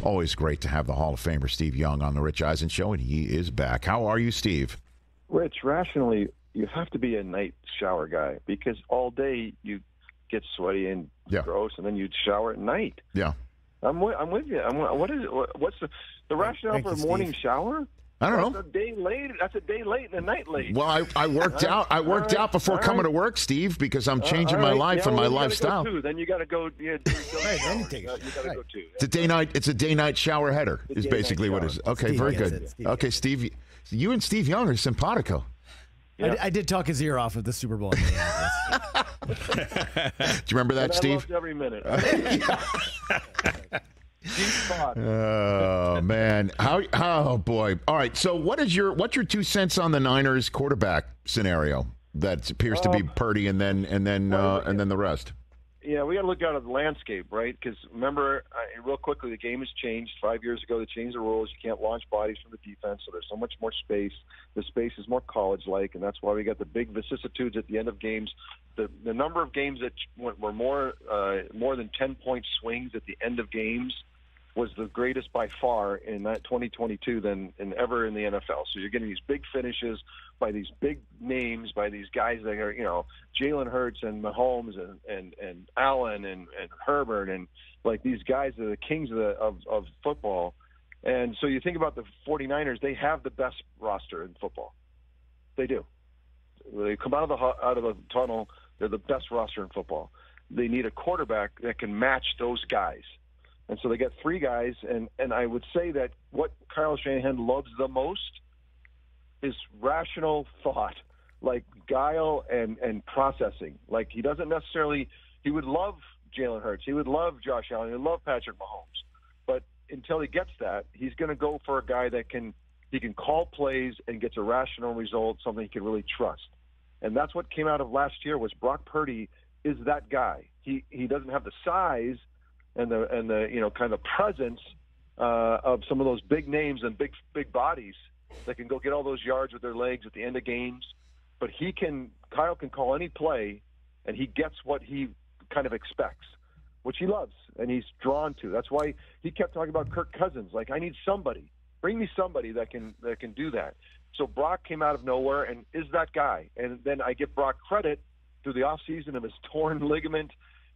Always great to have the Hall of Famer Steve Young on the Rich Eisen Show, and he is back. How are you, Steve? Rich, rationally, you have to be a night shower guy because all day you get sweaty and gross, and then you'd shower at night. Yeah, I'm with you. What's the rationale for a morning shower? I don't know. That's a day late. That's a day late and a night late. Well, I worked out. I worked out before coming to work, Steve, because I'm changing my life and my lifestyle. Then you got to go. You got to go too. It's a day night. It's a day night shower header. Is basically what it is. Okay, Steve very good. Okay, Steve, you and Steve Young are simpatico. Yeah. I did talk his ear off at the Super Bowl in Minneapolis. Do you remember that, Steve? I loved every minute. Oh man! Oh boy! All right. So, what's your 2 cents on the Niners quarterback scenario that appears to be Purdy and then the rest? Yeah, we got to look out at the landscape, right? Because remember, real quickly, the game has changed. 5 years ago, they changed the rules. You can't launch bodies from the defense, so there's so much more space. The space is more college-like, and that's why we got the big vicissitudes at the end of games. The number of games that were more than 10-point swings at the end of games was the greatest by far in that 2022 than ever in the NFL. So you're getting these big finishes by these big names, by these guys that are, Jalen Hurts and Mahomes and Allen and Herbert, and like these guys are the kings of football. And so you think about the 49ers, they have the best roster in football. They do. They come out of the tunnel, they're the best roster in football. They need a quarterback that can match those guys. And so they got 3 guys, and I would say that what Kyle Shanahan loves the most is rational thought, like guile and processing. Like he doesn't necessarily – he would love Jalen Hurts. He would love Josh Allen. He would love Patrick Mahomes. But until he gets that, he's going to go for a guy that he can call plays and gets a rational result, something he can really trust. And that's what came out of last year was Brock Purdy is that guy. He doesn't have the size – and the kind of presence of some of those big names and big bodies that can go get all those yards with their legs at the end of games. But Kyle can call any play, and he gets what he kind of expects, which he loves and he's drawn to. That's why he kept talking about Kirk Cousins. Like, I need somebody. Bring me somebody that can do that. So Brock came out of nowhere and is that guy. And then I give Brock credit through the offseason of his torn ligament,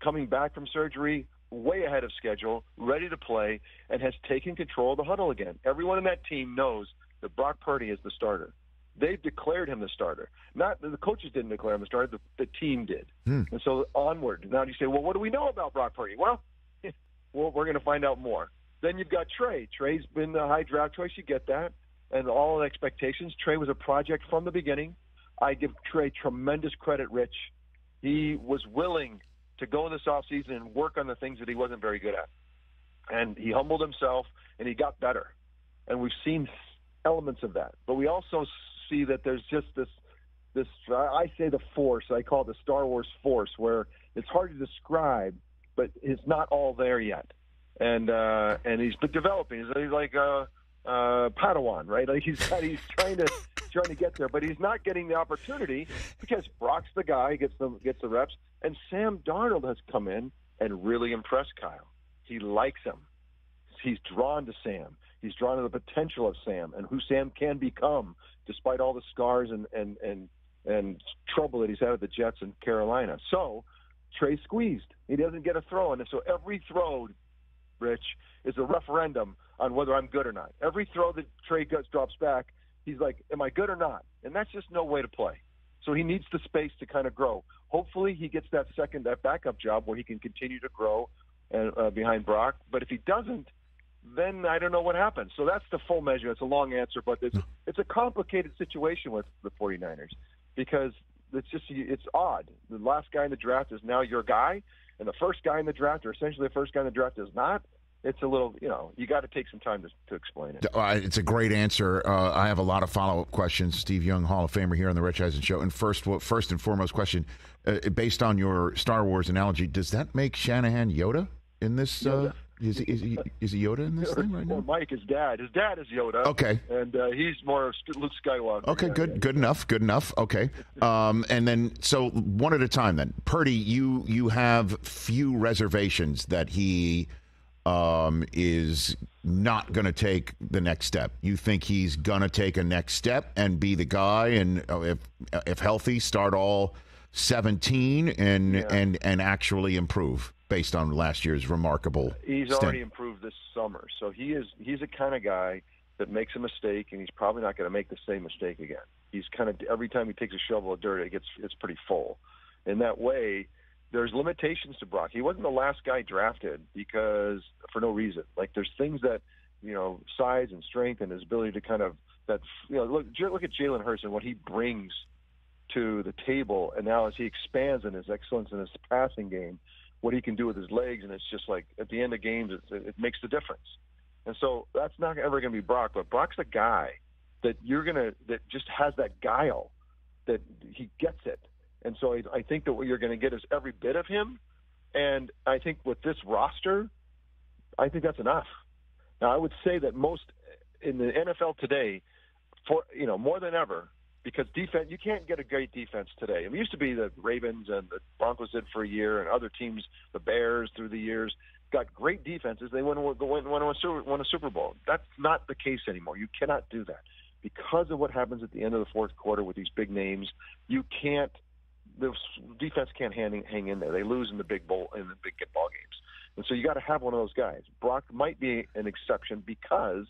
coming back from surgery, way ahead of schedule, ready to play, and has taken control of the huddle again. Everyone in that team knows that Brock Purdy is the starter. They've declared him the starter. Not the coaches didn't declare him the starter, the team did. And so onward. Now you say, well, what do we know about Brock Purdy? Well, we're going to find out more. Then you've got Trey. Trey's been the high draft choice. You get that. And all the expectations. Trey was a project from the beginning. I give Trey tremendous credit, Rich. He was willing to go in this offseason and work on the things that he wasn't very good at. And he humbled himself, and he got better. And we've seen elements of that. But we also see that there's just this I say the force, I call it the Star Wars force, where it's hard to describe, but it's not all there yet. And he's been developing. He's like Padawan, right? Like he's trying to get there, but he's not getting the opportunity because Brock's the guy, gets the reps. And Sam Darnold has come in and really impressed Kyle. He likes him. He's drawn to Sam. He's drawn to the potential of Sam and who Sam can become, despite all the scars and trouble that he's had with the Jets and Carolina. So Trey squeezed. He doesn't get a throw, and so every throw, Rich, is a referendum on whether I'm good or not. Every throw that Trey drops back, he's like, am I good or not? And that's just no way to play. So he needs the space to kind of grow. Hopefully he gets that backup job where he can continue to grow behind Brock. But if he doesn't, then I don't know what happens. So that's the full measure. It's a long answer, but it's a complicated situation with the 49ers because it's odd. The last guy in the draft is now your guy, and the first guy in the draft, or essentially the first guy in the draft, is not. It's a little, you got to take some time to explain it. It's a great answer. I have a lot of follow-up questions. Steve Young, Hall of Famer here on the Rich Eisen Show. And first and foremost question, based on your Star Wars analogy, does that make Shanahan Yoda in this? Is he Yoda in this thing right now? Well, Mike, his dad. His dad is Yoda. Okay. And he's more Luke Skywalker. Okay, good enough. Okay. And then, so one at a time then. Purdy, you have few reservations that he is not going to take the next step? You think he's going to take a next step and be the guy, and if healthy, start all 17 and actually improve based on last year's remarkable He's already improved this summer. So he's the kind of guy that makes a mistake, and he's probably not going to make the same mistake again. He's kind of, every time he takes a shovel of dirt, it's pretty full. In that way, there's limitations to Brock. He wasn't the last guy drafted because for no reason. Like, there's things that, size and strength and his ability to kind of look at Jalen Hurts and what he brings to the table, and now as he expands in his excellence in his passing game, what he can do with his legs, and it's just like at the end of games, it makes the difference. And so that's not ever going to be Brock, but Brock's a guy that that just has that guile, that he gets it. And so I think that what you're going to get is every bit of him. And I think with this roster, I think that's enough. Now, I would say that most in the NFL today, more than ever, because defense, you can't get a great defense today. It used to be the Ravens and the Broncos did for a year, and other teams, the Bears through the years, got great defenses. They won a Super Bowl. That's not the case anymore. You cannot do that. Because of what happens at the end of the fourth quarter with these big names, the defense can't hang in there. They lose in the big ball games. And so you got to have one of those guys. Brock might be an exception because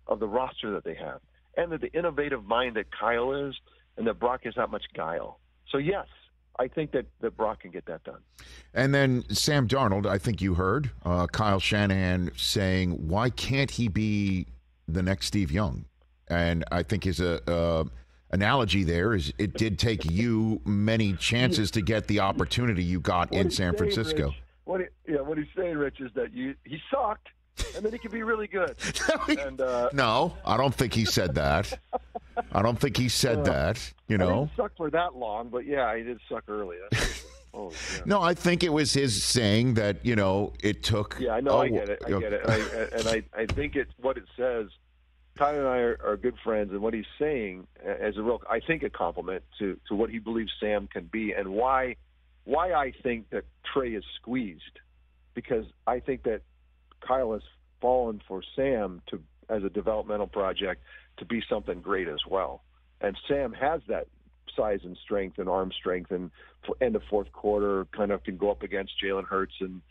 of the roster that they have, and that the innovative mind that Kyle is, and that Brock has that much guile. So, yes, I think that Brock can get that done. And then Sam Darnold, I think you heard Kyle Shanahan saying, why can't he be the next Steve Young? And I think his analogy there is it did take you many chances to get the opportunity you got in San Francisco. What he's saying, Rich, is that he sucked, and then he could be really good. And, no, I don't think he said that. I don't think he said that. I didn't suck for that long, but yeah, he did suck early. Oh, yeah. No, I think it was his saying that it took. Yeah, I know. I get it. I think what it says. Tyler and I are good friends, and what he's saying as I think, a compliment to what he believes Sam can be, and why I think that Trey is squeezed, because I think that Kyle has fallen for Sam as a developmental project to be something great as well, and Sam has that size and strength and arm strength, and end of fourth quarter kind of can go up against Jalen Hurts and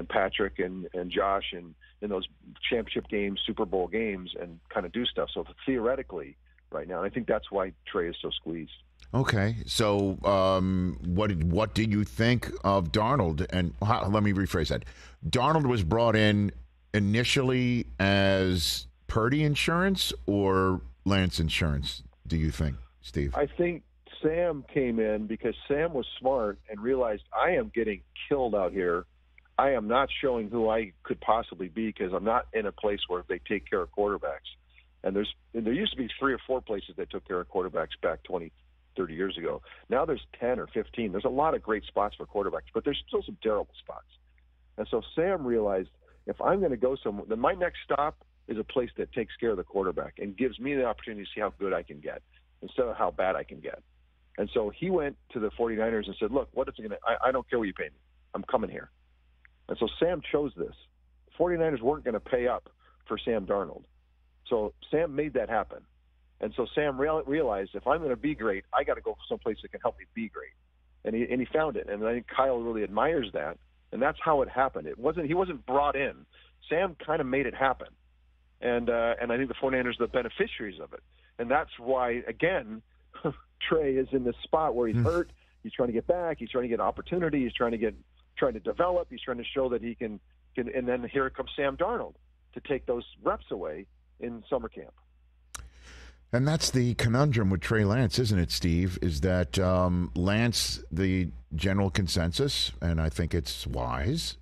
Patrick and Josh and in those championship games, Super Bowl games, and kind of do stuff. So theoretically, right now, and I think that's why Trey is so squeezed. Okay, so what do you think of Darnold? And let me rephrase that. Darnold was brought in initially as Purdy insurance or Lance insurance, do you think, Steve? I think Sam came in because Sam was smart and realized, I am getting killed out here. I am not showing who I could possibly be because I'm not in a place where they take care of quarterbacks. And there used to be 3 or 4 places that took care of quarterbacks back 20, 30 years ago. Now there's 10 or 15. There's a lot of great spots for quarterbacks, but there's still some terrible spots. And so Sam realized, if I'm going to go somewhere, then my next stop is a place that takes care of the quarterback and gives me the opportunity to see how good I can get instead of how bad I can get. And so he went to the 49ers and said, look, what is it going to – I don't care what you pay me. I'm coming here. And so Sam chose this. 49ers weren't going to pay up for Sam Darnold. So Sam made that happen. And so Sam realized, if I'm going to be great, I got to go someplace that can help me be great. And he found it. And I think Kyle really admires that. And that's how it happened. He wasn't brought in. Sam kind of made it happen. And I think the 49ers are the beneficiaries of it. And that's why, again, Trey is in this spot where he's hurt. He's trying to get back. He's trying to get opportunity. He's trying to develop. He's trying to show that he can. And then here comes Sam Darnold to take those reps away in summer camp. And that's the conundrum with Trey Lance, isn't it, Steve? Is that Lance, the general consensus, and I think it's wise,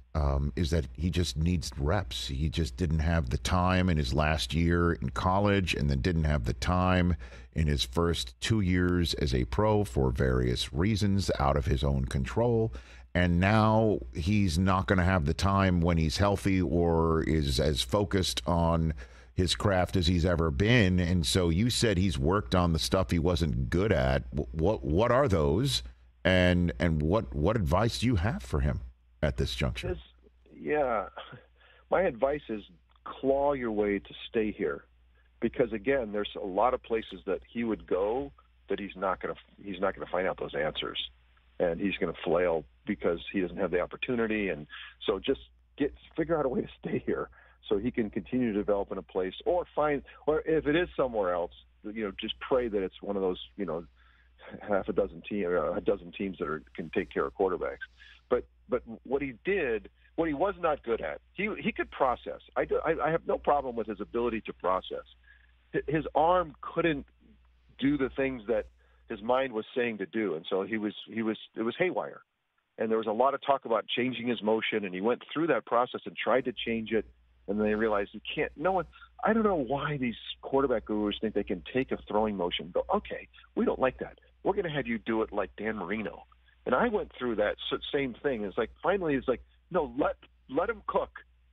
is that he just needs reps. He just didn't have the time in his last year in college, and then didn't have the time in his first 2 years as a pro for various reasons out of his own control. And now he's not going to have the time when he's healthy or is as focused on his craft as he's ever been. And so you said he's worked on the stuff he wasn't good at. What are those? And what advice do you have for him at this juncture? My advice is claw your way to stay here, because again, there's a lot of places that he would go that he's not going to find out those answers, and he's going to flail because he doesn't have the opportunity. And so just figure out a way to stay here so he can continue to develop in a place, or if it is somewhere else, just pray that it's one of those, a dozen teams that can take care of quarterbacks. But what he was not good at, he could process. I have no problem with his ability to process. His arm couldn't do the things that his mind was saying to do, and so it was haywire. And there was a lot of talk about changing his motion, and he went through that process and tried to change it, and then they realized he can't. I don't know why these quarterback gurus think they can take a throwing motion and go, okay, we don't like that. We're going to have you do it like Dan Marino. And I went through that same thing. It's like, finally, it's like, no, let him cook.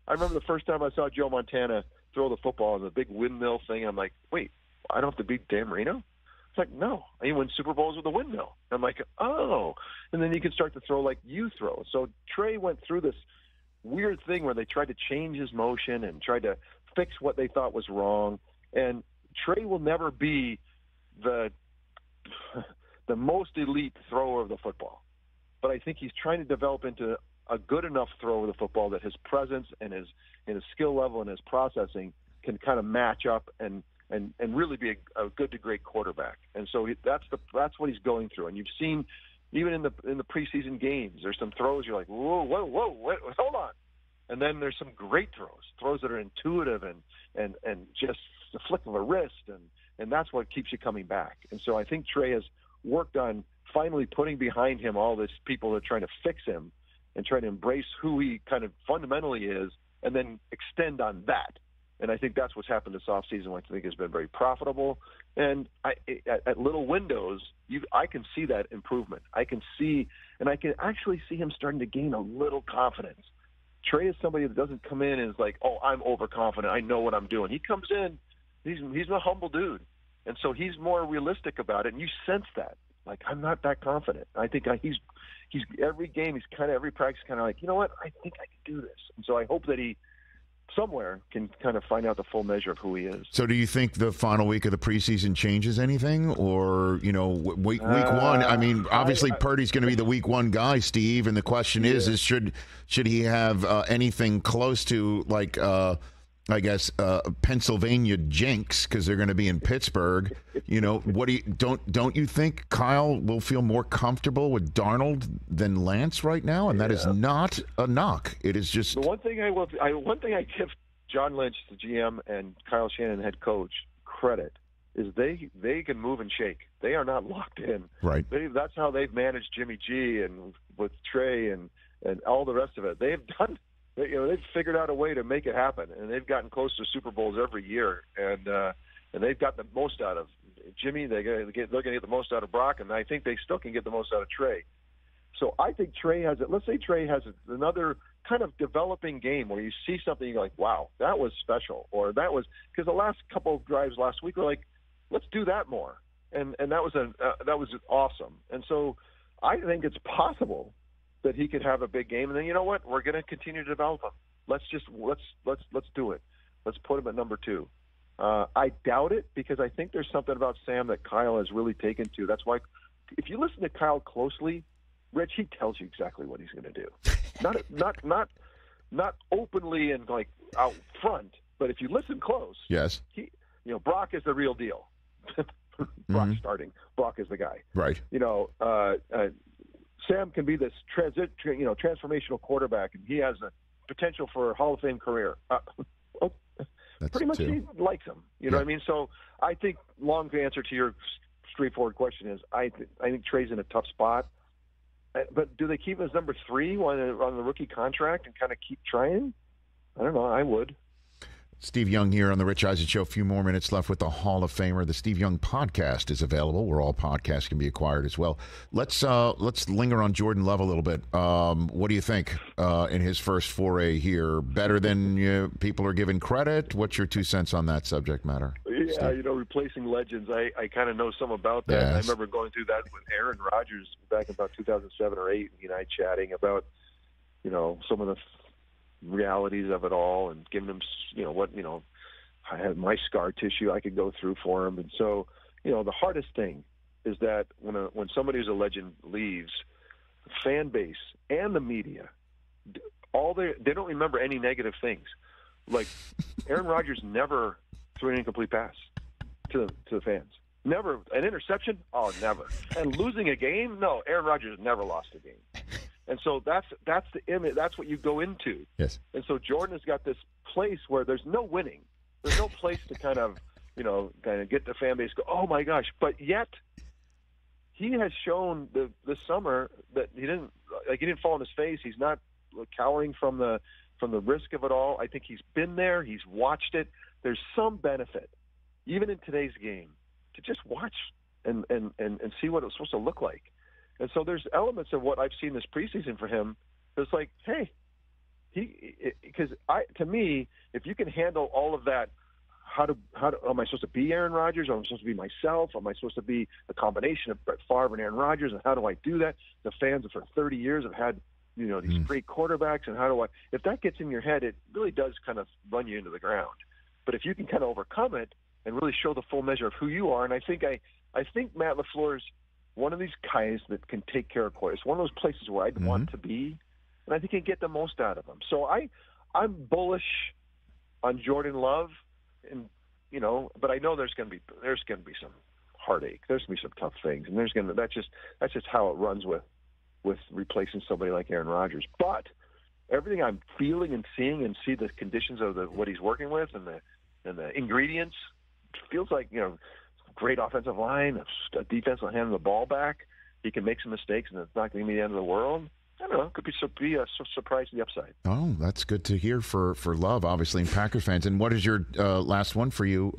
I remember the first time I saw Joe Montana throw the football in the big windmill thing. I'm like, wait, I don't have to beat Dan Marino? It's like, no, he wins Super Bowls with a windmill. I'm like, oh. And then you can start to throw like you throw. So Trey went through this weird thing where they tried to change his motion and tried to fix what they thought was wrong. And Trey will never be the most elite thrower of the football. But I think he's trying to develop into a good enough thrower of the football that his presence and his skill level and his processing can kind of match up and really be a good to great quarterback. And so that's what he's going through. And you've seen even in the preseason games, there's some throws you're like, whoa, hold on. And then there's some great throws that are intuitive and just the flick of a wrist, and that's what keeps you coming back. And so I think Trey has worked on finally putting behind him all this people that are trying to fix him and trying to embrace who he kind of fundamentally is, and then extend on that. And I think that's what's happened this offseason, which I think has been very profitable. And at little windows, I can see that improvement. I can actually see him starting to gain a little confidence. Trey is somebody that doesn't come in and is like, oh, I'm overconfident, I know what I'm doing. He comes in, he's a humble dude. And so he's more realistic about it, and you sense that. Like, I'm not that confident. I think he's every game, every practice kind of like, you know what, I think I can do this. And so I hope that he somewhere can kind of find out the full measure of who he is. So do you think the final week of the preseason changes anything? Or, week one, I mean, obviously Purdy's going to be the week one guy, Steve, and the question is should he have anything close to like Pennsylvania jinx, because they're going to be in Pittsburgh. Don't you think Kyle will feel more comfortable with Darnold than Lance right now? And that is not a knock. It is just the one thing I give John Lynch, the GM, and Kyle Shanahan, head coach, credit is they can move and shake. They are not locked in. Right. That's how they've managed Jimmy G and with Trey and all the rest of it. They've figured out a way to make it happen, and they've gotten close to Super Bowls every year, and they've got the most out of Jimmy. They're going to get the most out of Brock, and I think they still can get the most out of Trey. So I think Trey has it. Let's say Trey has another kind of developing game where you see something, you're like, wow, that was special, or that was because the last couple of drives last week were like, let's do that more, and that was awesome. And so I think it's possible that he could have a big game, and then you know what? We're going to continue to develop him. Let's do it. Let's put him at number 2. I doubt it, because I think there's something about Sam that Kyle has really taken to. That's why, if you listen to Kyle closely, Rich, he tells you exactly what he's going to do. Not openly and like out front, but if you listen close, yes, Brock is the real deal. Brock starting. Brock is the guy. Right. Sam can be this transformational quarterback, and he has a potential for a Hall of Fame career. Pretty much he likes him. You know what I mean? So I think, long answer to your straightforward question is, I think Trey's in a tough spot. But do they keep him as number 3 on the rookie contract and kind of keep trying? I don't know. I would. Steve Young here on the Rich Eisen Show. A few more minutes left with the Hall of Famer. The Steve Young podcast is available, where all podcasts can be acquired as well. Let's linger on Jordan Love a little bit. What do you think in his first foray here? Better than people are giving credit? What's your 2 cents on that subject matter? Yeah, Steve? Replacing legends. I kind of know some about that. Yes. I remember going through that with Aaron Rodgers back in about 2007 or 8, and I chatting about some of the realities of it all and giving him, I have my scar tissue I could go through for him. And so, the hardest thing is that when somebody who's a legend leaves, the fan base and the media, they don't remember any negative things. Like Aaron Rodgers never threw an incomplete pass to the fans. Never. An interception? Oh, never. And losing a game? No, Aaron Rodgers never lost a game. And so that's the image. That's what you go into. Yes. And so Jordan has got this place where there's no winning. There's no place to kind of get the fan base go, oh my gosh. But yet he has shown this summer that he didn't fall on his face. He's not cowering from the risk of it all. I think he's been there. He's watched it. There's some benefit, even in today's game, to just watch and see what it's supposed to look like. And so there's elements of what I've seen this preseason for him that's like, hey, to me, if you can handle all of that, how am I supposed to be Aaron Rodgers? Am I supposed to be myself? Am I supposed to be a combination of Brett Favre and Aaron Rodgers? And how do I do that? The fans for 30 years have had these great quarterbacks, and if that gets in your head, it really does kind of run you into the ground. But if you can kind of overcome it and really show the full measure of who you are, and I think Matt LaFleur's one of these guys that can take care of quarterbacks. It's one of those places where I'd want to be, and I think he can get the most out of them. So I'm bullish on Jordan Love, and but I know there's going to be some heartache. There's going to be some tough things, and that's just how it runs with replacing somebody like Aaron Rodgers. But everything I'm feeling and seeing, and see the conditions of what he's working with and the ingredients, feels like great offensive line, a defense will hand the ball back. He can make some mistakes, and it's not going to be the end of the world. I don't know. It could be a surprise to the upside. Oh, that's good to hear for Love, obviously, and Packer fans. And what is your last one for you?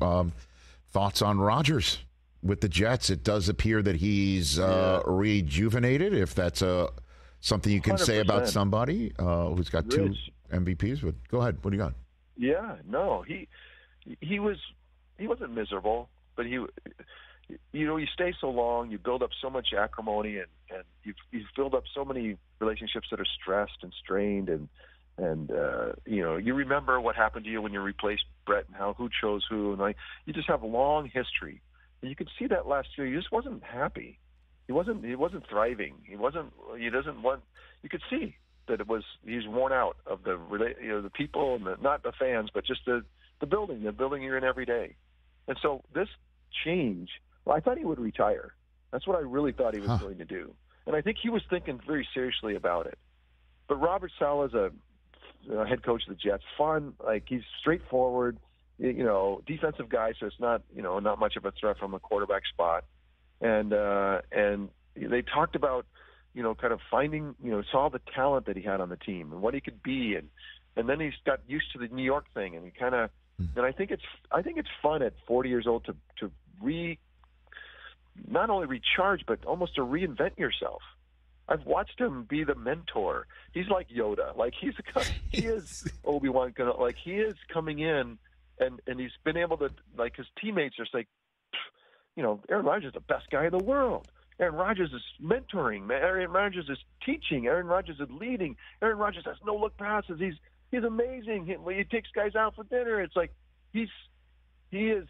Thoughts on Rodgers with the Jets? It does appear that he's rejuvenated, if that's something you can 100%. Say about somebody who's got two MVPs. But go ahead. What do you got? Yeah, no, he wasn't miserable, but you stay so long, you build up so much acrimony, and you've built up so many relationships that are stressed and strained, and you remember what happened to you when you replaced Brett and who chose who, and you just have a long history. And you could see that last year. He just wasn't happy. He wasn't thriving. You could see that he's worn out of the people and not the fans, but just the building you're in every day. And so this change, I thought he would retire. That's what I really thought he was going to do. And I think he was thinking very seriously about it. But Robert Saleh's a head coach of the Jets. Fun, he's straightforward, defensive guy, so it's not much of a threat from the quarterback spot. And they talked about kind of finding saw the talent that he had on the team and what he could be, and then he's got used to the New York thing, and he kind of. And I think it's fun at 40 years old to not only recharge, but almost to reinvent yourself. I've watched him be the mentor. He's like Yoda. He is Obi-Wan. He is coming in, and he's been able to, his teammates are like, Aaron Rodgers is the best guy in the world. Aaron Rodgers is mentoring. Aaron Rodgers is teaching. Aaron Rodgers is leading. Aaron Rodgers has no-look passes. He's amazing. He takes guys out for dinner. It's like he is,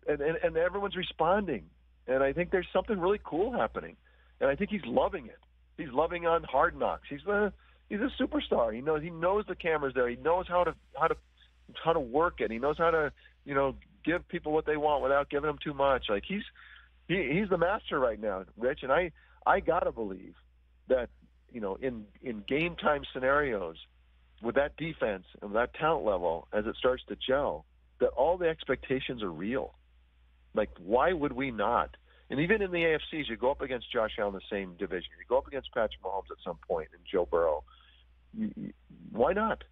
and everyone's responding. And I think there's something really cool happening. And I think he's loving it. He's loving on Hard Knocks. He's a superstar. He knows the camera's there. He knows how to work it. He knows how to give people what they want without giving them too much. He's the master right now, Rich. And I gotta believe that in game time scenarios, with that defense and that talent level, as it starts to gel, that all the expectations are real. Why would we not? And even in the AFCs, you go up against Josh Allen in the same division. You go up against Patrick Mahomes at some point and Joe Burrow. Why not?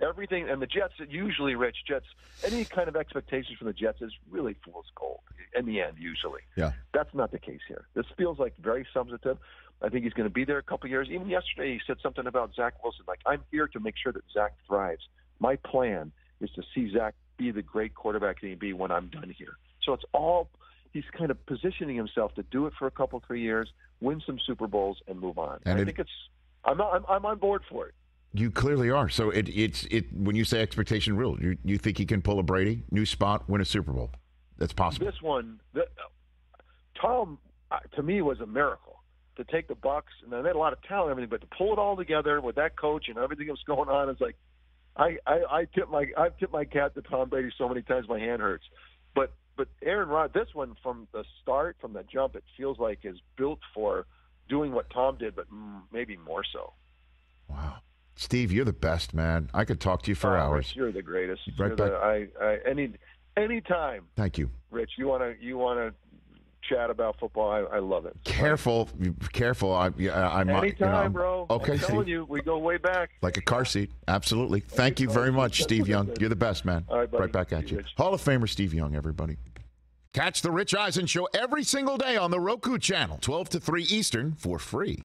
Everything, and the Jets, usually, Jets, any kind of expectations from the Jets is really fool's gold in the end, usually. Yeah. That's not the case here. This feels very substantive. I think he's going to be there a couple of years. Even yesterday, he said something about Zach Wilson. I'm here to make sure that Zach thrives. My plan is to see Zach be the great quarterback he can be when I'm done here. So it's all he's kind of positioning himself to do it for a couple, 3 years, win some Super Bowls, and move on. And I think I'm on board for it. You clearly are. So it's when you say expectation real, you think he can pull a Brady, new spot, win a Super Bowl? That's possible. This one, Tom, to me, was a miracle to take the Bucks, and they had a lot of talent and everything, but to pull it all together with that coach and everything that was going on, it's like I've tipped my cap to Tom Brady so many times my hand hurts. But Aaron Rodgers, this one from the start, from the jump, it feels like is built for doing what Tom did, but maybe more so. Wow. Steve, you're the best, man. I could talk to you for hours. Rich, you're the greatest. Right back. Anytime. Thank you, Rich. You wanna chat about football? I love it. Careful. I'm anytime, bro. Okay, I'm telling Steve. you, we go way back. Like a car seat. Absolutely. Thank you very much, Steve Young. You're the best, man. All right, buddy. Right back at you. Rich. Hall of Famer Steve Young, everybody. Catch the Rich Eisen Show every single day on the Roku channel, 12 to 3 Eastern, for free.